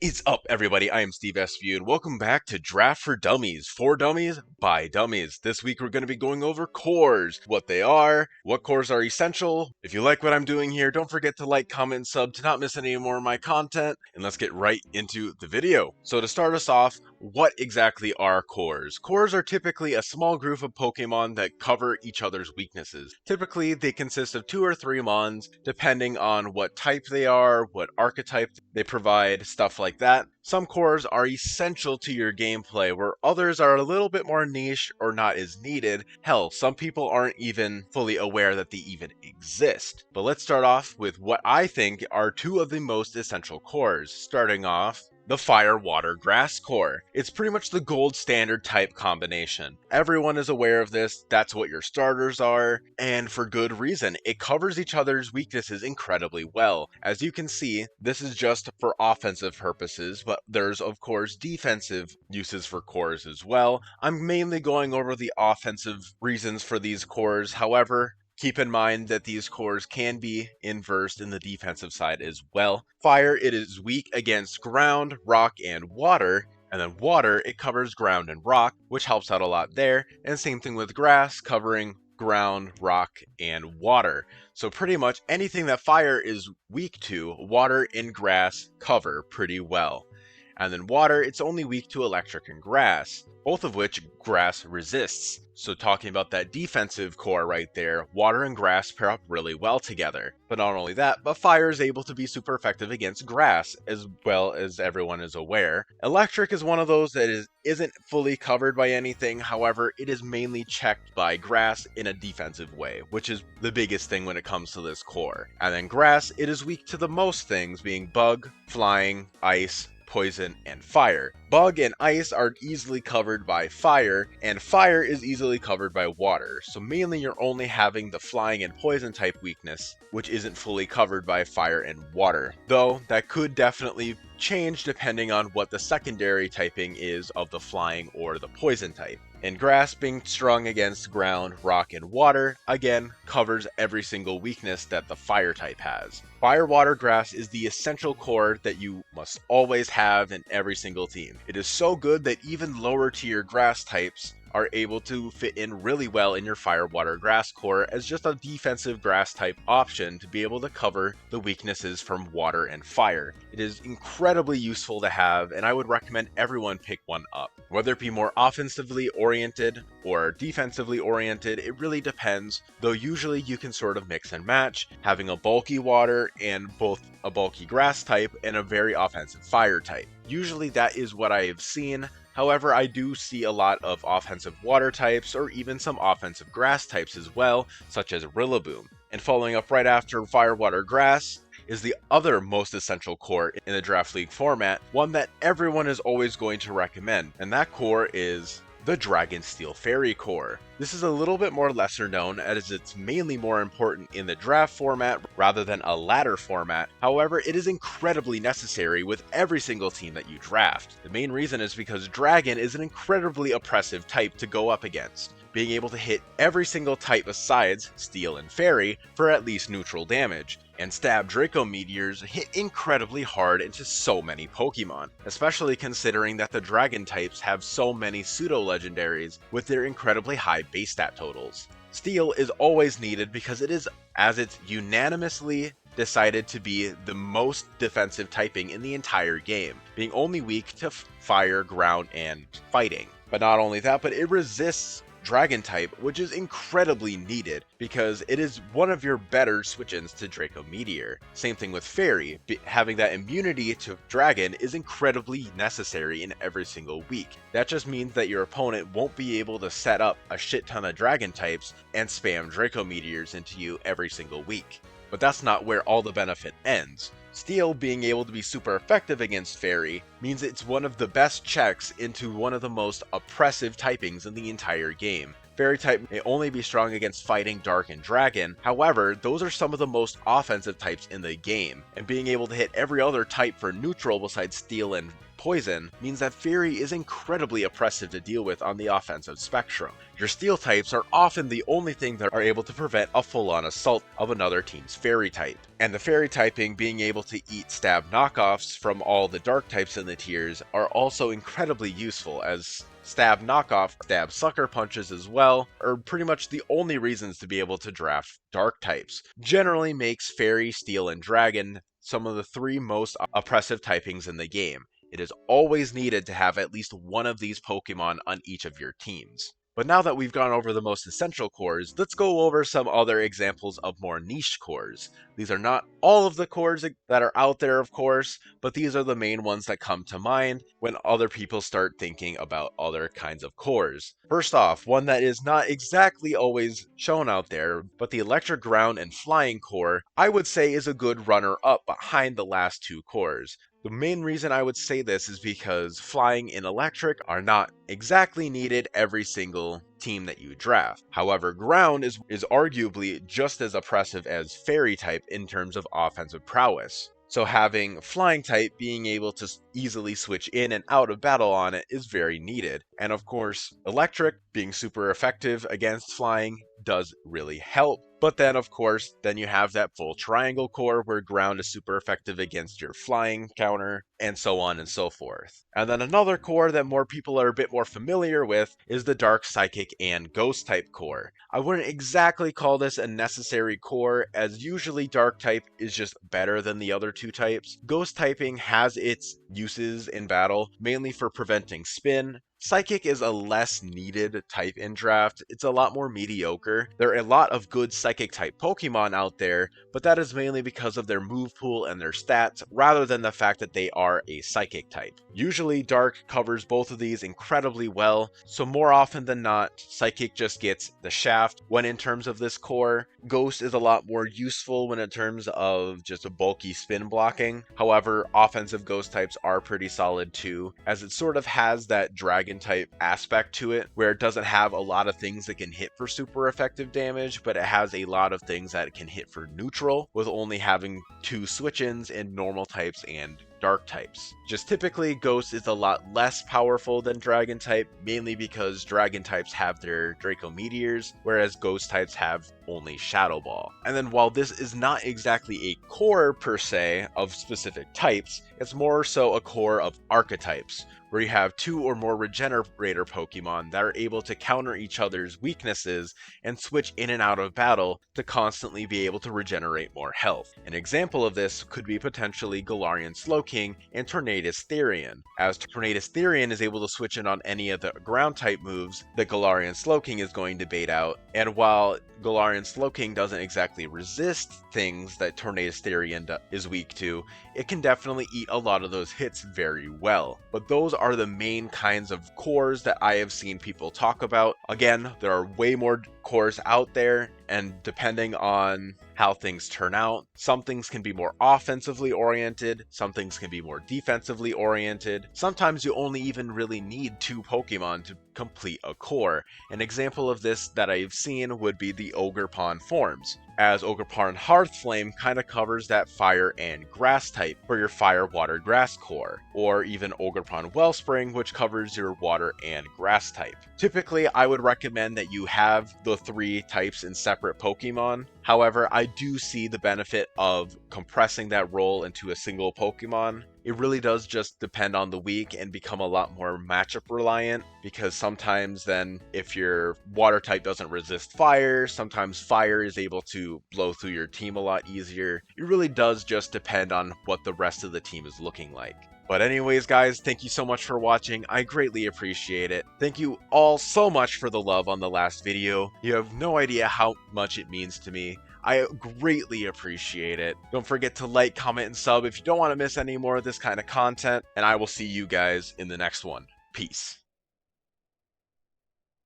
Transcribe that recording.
What's up, everybody? I am Steve SVU, and welcome back to Draft for Dummies, for Dummies, by Dummies. This week we're going to be going over cores, what they are, what cores are essential. If you like what I'm doing here, don't forget to like, comment, and sub to not miss any more of my content, and let's get right into the video. So to start us off, what exactly are cores? Cores are typically a small group of Pokemon that cover each other's weaknesses. Typically, they consist of 2 or 3 mons, depending on what type they are, what archetype they provide, stuff like that. Some cores are essential to your gameplay, where others are a little bit more niche or not as needed. Hell, some people aren't even fully aware that they even exist. But let's start off with what I think are 2 of the most essential cores. Starting off, the Fire, Water, Grass core. It's pretty much the gold standard type combination. Everyone is aware of this, that's what your starters are, and for good reason. It covers each other's weaknesses incredibly well. As you can see, this is just for offensive purposes, but there's of course defensive uses for cores as well. I'm mainly going over the offensive reasons for these cores, however, keep in mind that these cores can be inversed in the defensive side as well. Fire, it is weak against ground, rock, and water. And then water, it covers ground and rock, which helps out a lot there. And same thing with grass, covering ground, rock, and water. So pretty much anything that fire is weak to, water and grass cover pretty well. And then water, it's only weak to electric and grass, both of which grass resists. So talking about that defensive core right there, water and grass pair up really well together. But not only that, but fire is able to be super effective against grass, as well as everyone is aware. Electric is one of those that isn't fully covered by anything, however, it is mainly checked by grass in a defensive way, which is the biggest thing when it comes to this core. And then grass, it is weak to the most things, being bug, flying, ice, poison, and fire. Bug and ice are easily covered by fire, and fire is easily covered by water, so mainly you're only having the flying and poison type weakness, which isn't fully covered by fire and water. Though, that could definitely change depending on what the secondary typing is of the flying or the poison type. And grass being strong against ground, rock, and water, again, covers every single weakness that the fire type has. Fire, water, grass is the essential core that you must always have in every single team. It is so good that even lower tier grass types are able to fit in really well in your fire, water, grass core as just a defensive grass type option to be able to cover the weaknesses from water and fire. It is incredibly useful to have, and I would recommend everyone pick one up. Whether it be more offensively oriented or defensively oriented, it really depends, though usually you can sort of mix and match, having a bulky water and both a bulky grass type and a very offensive fire type. Usually that is what I have seen. However, I do see a lot of offensive water types or even some offensive grass types as well, such as Rillaboom. And following up right after Fire, Water, Grass is the other most essential core in the Draft League format, one that everyone is always going to recommend, and that core is the Dragon Steel Fairy core. This is a little bit more lesser known as it's mainly more important in the draft format rather than a ladder format. However, it is incredibly necessary with every single team that you draft. The main reason is because Dragon is an incredibly oppressive type to go up against, being able to hit every single type besides Steel and Fairy for at least neutral damage, and stab Draco Meteors hit incredibly hard into so many Pokemon, especially considering that the Dragon types have so many pseudo-legendaries with their incredibly high base stat totals. Steel is always needed because it's unanimously decided to be the most defensive typing in the entire game, being only weak to fire, ground, and fighting. But not only that, but it resists Dragon type, which is incredibly needed because it is one of your better switch-ins to Draco Meteor. Same thing with Fairy, having that immunity to Dragon is incredibly necessary in every single week. That just means that your opponent won't be able to set up a shit ton of Dragon types and spam Draco Meteors into you every single week. But that's not where all the benefit ends. Steel being able to be super effective against Fairy means it's one of the best checks into one of the most oppressive typings in the entire game. Fairy type may only be strong against fighting, dark, and dragon. However, those are some of the most offensive types in the game, and being able to hit every other type for neutral besides steel and poison means that Fairy is incredibly oppressive to deal with on the offensive spectrum. Your steel types are often the only thing that are able to prevent a full-on assault of another team's Fairy type. And the Fairy typing being able to eat stab knockoffs from all the dark types in the tiers are also incredibly useful, as stab knockoff, stab sucker punches as well, are pretty much the only reasons to be able to draft dark types. Generally makes Fairy, Steel, and Dragon some of the 3 most oppressive typings in the game. It is always needed to have at least one of these Pokemon on each of your teams. But now that we've gone over the most essential cores, let's go over some other examples of more niche cores. These are not all of the cores that are out there, of course, but these are the main ones that come to mind when other people start thinking about other kinds of cores. First off, one that is not exactly always shown out there, but the Electric, Ground, and Flying core, I would say is a good runner-up behind the last 2 cores. The main reason I would say this is because Flying and Electric are not exactly needed every single team that you draft. However, Ground is arguably just as oppressive as Fairy type in terms of offensive prowess. So having Flying type being able to easily switch in and out of battle on it is very needed. And of course, Electric being super effective against Flying does really help. But then of course, then you have that full triangle core where Ground is super effective against your Flying counter, and so on and so forth. And then another core that more people are a bit more familiar with is the Dark, Psychic, and Ghost type core. I wouldn't exactly call this a necessary core, as usually Dark type is just better than the other 2 types. Ghost typing has its uses in battle, mainly for preventing spin. Psychic is a less needed type in draft. It's a lot more mediocre. There are a lot of good Psychic type Pokemon out there, but that is mainly because of their move pool and their stats, rather than the fact that they are a Psychic type. Usually Dark covers both of these incredibly well, so more often than not, Psychic just gets the shaft when in terms of this core. Ghost is a lot more useful when in terms of just a bulky spin blocking. However, offensive Ghost types are pretty solid too, as it sort of has that Dragon type aspect to it, where it doesn't have a lot of things that can hit for super effective damage, but it has a lot of things that it can hit for neutral, with only having 2 switch-ins in normal types and dark types. Just typically, Ghost is a lot less powerful than Dragon type, mainly because Dragon types have their Draco Meteors, whereas Ghost types have only Shadow Ball. And then while this is not exactly a core per se of specific types, it's more so a core of archetypes, where you have 2 or more Regenerator Pokemon that are able to counter each other's weaknesses and switch in and out of battle to constantly be able to regenerate more health. An example of this could be potentially Galarian Slowking and Tornadus Therian, as Tornadus Therian is able to switch in on any of the ground type moves that Galarian Slowking is going to bait out, and while Galarian Slowking doesn't exactly resist things that Tornadus Therian is weak to, it can definitely eat a lot of those hits very well. But those are the main kinds of cores that I have seen people talk about. Again, there are way more cores out there, and depending on how things turn out, some things can be more offensively oriented, some things can be more defensively oriented. Sometimes you only even really need 2 Pokemon to complete a core. An example of this that I've seen would be the Ogerpon forms, as Ogerpon Hearthflame kind of covers that fire and grass type for your fire, water, grass core, or even Ogerpon Wellspring, which covers your water and grass type. Typically, I would recommend that you have the 3 types in separate Pokemon. However, I do see the benefit of compressing that role into a single Pokemon. It really does just depend on the week and become a lot more matchup reliant, because sometimes then if your water type doesn't resist fire, sometimes fire is able to blow through your team a lot easier. It really does just depend on what the rest of the team is looking like. But anyways, guys, thank you so much for watching. I greatly appreciate it. Thank you all so much for the love on the last video. You have no idea how much it means to me. I greatly appreciate it. Don't forget to like, comment, and sub if you don't want to miss any more of this kind of content, and I will see you guys in the next one. Peace.